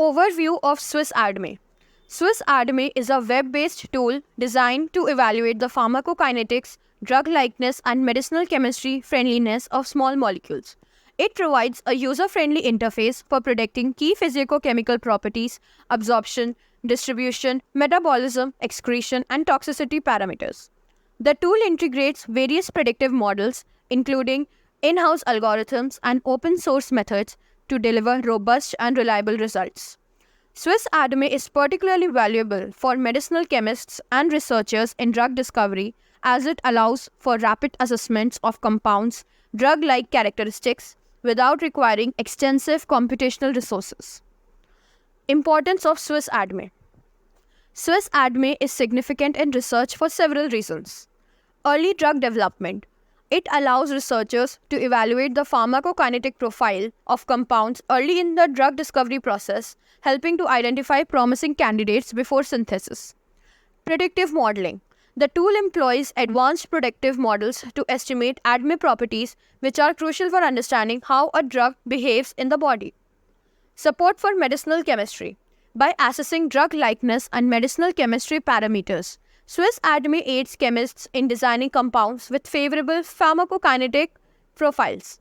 Overview of SwissADME. SwissADME is a web-based tool designed to evaluate the pharmacokinetics, drug likeness, and medicinal chemistry friendliness of small molecules. It provides a user-friendly interface for predicting key physicochemical properties, absorption, distribution, metabolism, excretion, and toxicity parameters. The tool integrates various predictive models, including in-house algorithms and open-source methods to deliver robust and reliable results. SwissADME is particularly valuable for medicinal chemists and researchers in drug discovery as it allows for rapid assessments of compounds' drug-like characteristics without requiring extensive computational resources. Importance of SwissADME. SwissADME is significant in research for several reasons. Early drug development. It allows researchers to evaluate the pharmacokinetic profile of compounds early in the drug discovery process, helping to identify promising candidates before synthesis. Predictive modeling. The tool employs advanced predictive models to estimate ADME properties, which are crucial for understanding how a drug behaves in the body. Support for medicinal chemistry. By assessing drug likeness and medicinal chemistry parameters, SwissADME aids chemists in designing compounds with favorable pharmacokinetic profiles.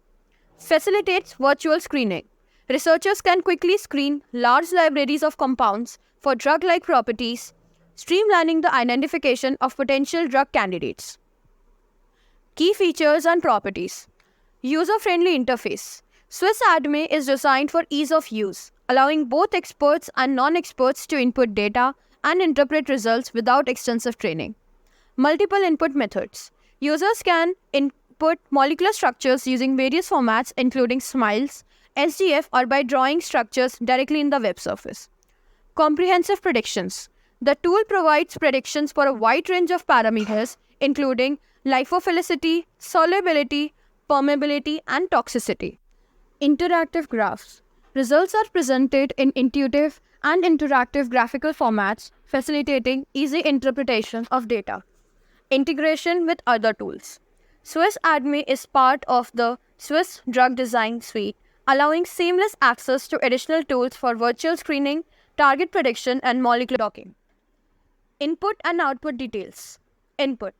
Facilitates virtual screening. Researchers can quickly screen large libraries of compounds for drug-like properties, streamlining the identification of potential drug candidates. Key features and properties. User-friendly interface. SwissADME is designed for ease of use, allowing both experts and non-experts to input data and interpret results without extensive training. Multiple input methods. Users can input molecular structures using various formats including SMILES, SDF, or by drawing structures directly in the web surface. Comprehensive predictions. The tool provides predictions for a wide range of parameters including lipophilicity, solubility, permeability, and toxicity. Interactive graphs. Results are presented in intuitive and interactive graphical formats, facilitating easy interpretation of data. Integration with other tools. SwissADME is part of the Swiss Drug Design Suite, allowing seamless access to additional tools for virtual screening, target prediction, and molecular docking. Input and output details. Input.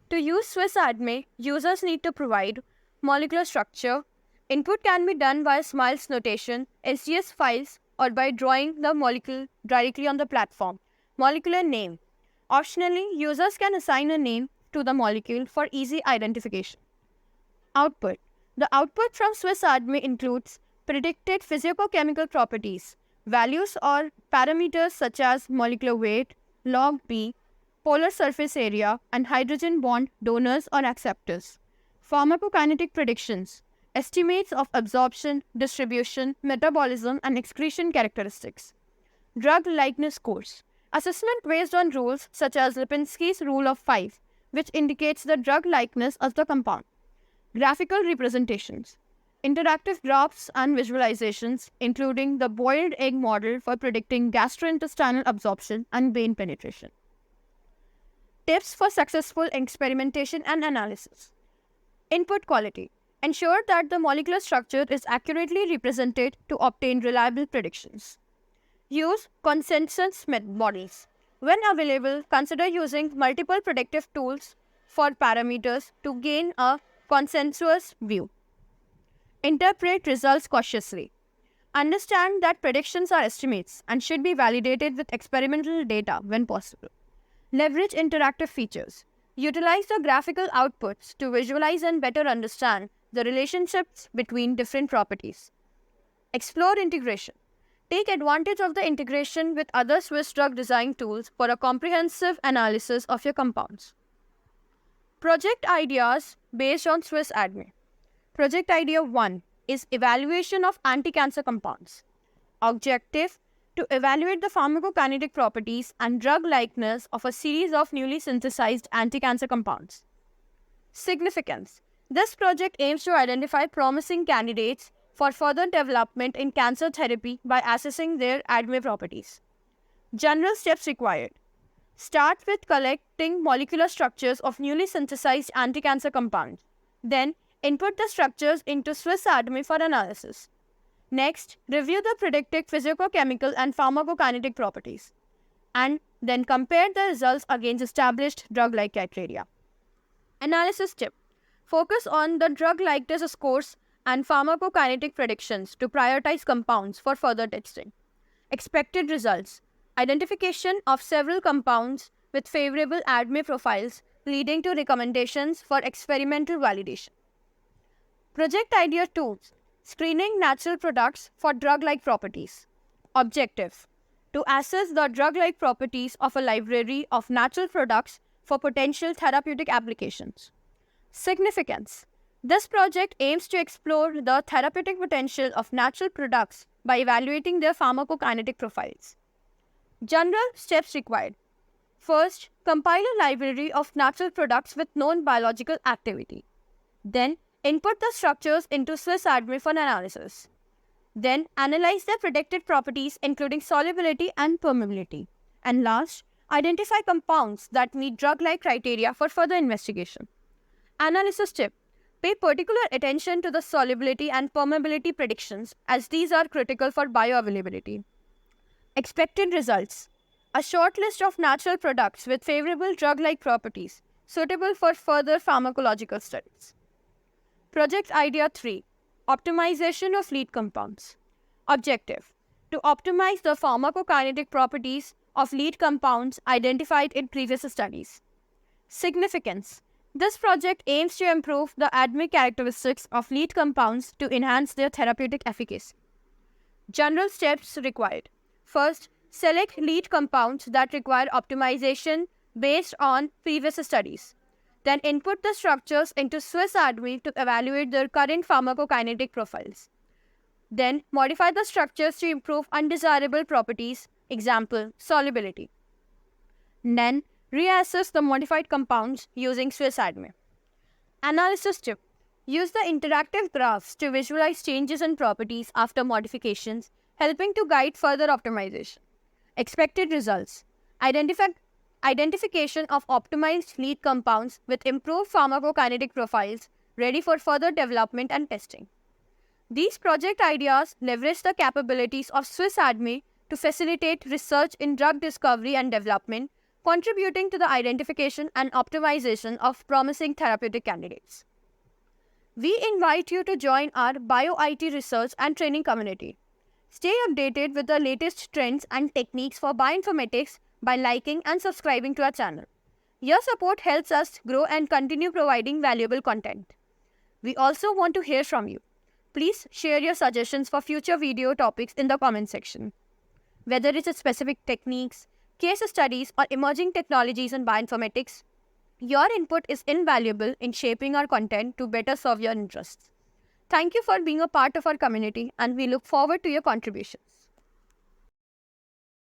To use SwissADME, users need to provide molecular structure. Input can be done via SMILES notation, SDS files, or by drawing the molecule directly on the platform. Molecular name. Optionally, users can assign a name to the molecule for easy identification. Output. The output from SwissADME includes predicted physicochemical properties, values or parameters such as molecular weight, log P, polar surface area, and hydrogen bond donors or acceptors. Pharmacokinetic predictions. Estimates of absorption, distribution, metabolism, and excretion characteristics. Drug likeness scores. Assessment based on rules such as Lipinski's rule of 5, which indicates the drug likeness of the compound. Graphical representations. Interactive graphs and visualizations, including the boiled egg model for predicting gastrointestinal absorption and vein penetration. Tips for successful experimentation and analysis. Input quality. Ensure that the molecular structure is accurately represented to obtain reliable predictions. Use consensus models. When available, consider using multiple predictive tools for parameters to gain a consensus view. Interpret results cautiously. Understand that predictions are estimates and should be validated with experimental data when possible. Leverage interactive features. Utilize the graphical outputs to visualize and better understand the relationships between different properties. Explore integration. Take advantage of the integration with other Swiss drug design tools for a comprehensive analysis of your compounds. Project ideas based on SwissADME. Project idea 1 is evaluation of anti-cancer compounds. Objective: to evaluate the pharmacokinetic properties and drug likeness of a series of newly synthesized anti-cancer compounds. Significance: this project aims to identify promising candidates for further development in cancer therapy by assessing their ADME properties. General steps required. Start with collecting molecular structures of newly synthesized anti-cancer compounds. Then, input the structures into SwissADME for analysis. Next, review the predicted physicochemical and pharmacokinetic properties, and then compare the results against established drug-like criteria. Analysis tip. Focus on the drug likeness scores and pharmacokinetic predictions to prioritize compounds for further testing. Expected results. Identification of several compounds with favorable ADME profiles leading to recommendations for experimental validation. Project Idea 2. Screening natural products for drug-like properties. Objective. To assess the drug-like properties of a library of natural products for potential therapeutic applications. Significance. This project aims to explore the therapeutic potential of natural products by evaluating their pharmacokinetic profiles. General steps required. First, compile a library of natural products with known biological activity. Then, input the structures into SwissADME for analysis. Then, analyze their predicted properties including solubility and permeability. And last, identify compounds that meet drug-like criteria for further investigation. Analysis tip. Pay particular attention to the solubility and permeability predictions as these are critical for bioavailability. Expected results. A short list of natural products with favorable drug-like properties suitable for further pharmacological studies. Project Idea 3. Optimization of lead compounds. Objective. To optimize the pharmacokinetic properties of lead compounds identified in previous studies. Significance. This project aims to improve the ADME characteristics of lead compounds to enhance their therapeutic efficacy. General steps required. First, select lead compounds that require optimization based on previous studies. Then input the structures into SwissADME to evaluate their current pharmacokinetic profiles. Then modify the structures to improve undesirable properties, example, solubility. Then reassess the modified compounds using SwissADME. Analysis tip. Use the interactive graphs to visualize changes in properties after modifications, helping to guide further optimization. Expected results. Identification of optimized lead compounds with improved pharmacokinetic profiles ready for further development and testing. These project ideas leverage the capabilities of SwissADME to facilitate research in drug discovery and development, contributing to the identification and optimization of promising therapeutic candidates. We invite you to join our BioIT research and training community. Stay updated with the latest trends and techniques for bioinformatics by liking and subscribing to our channel. Your support helps us grow and continue providing valuable content. We also want to hear from you. Please share your suggestions for future video topics in the comment section. Whether it's specific techniques, case studies, or emerging technologies in bioinformatics, your input is invaluable in shaping our content to better serve your interests. Thank you for being a part of our community, and we look forward to your contributions.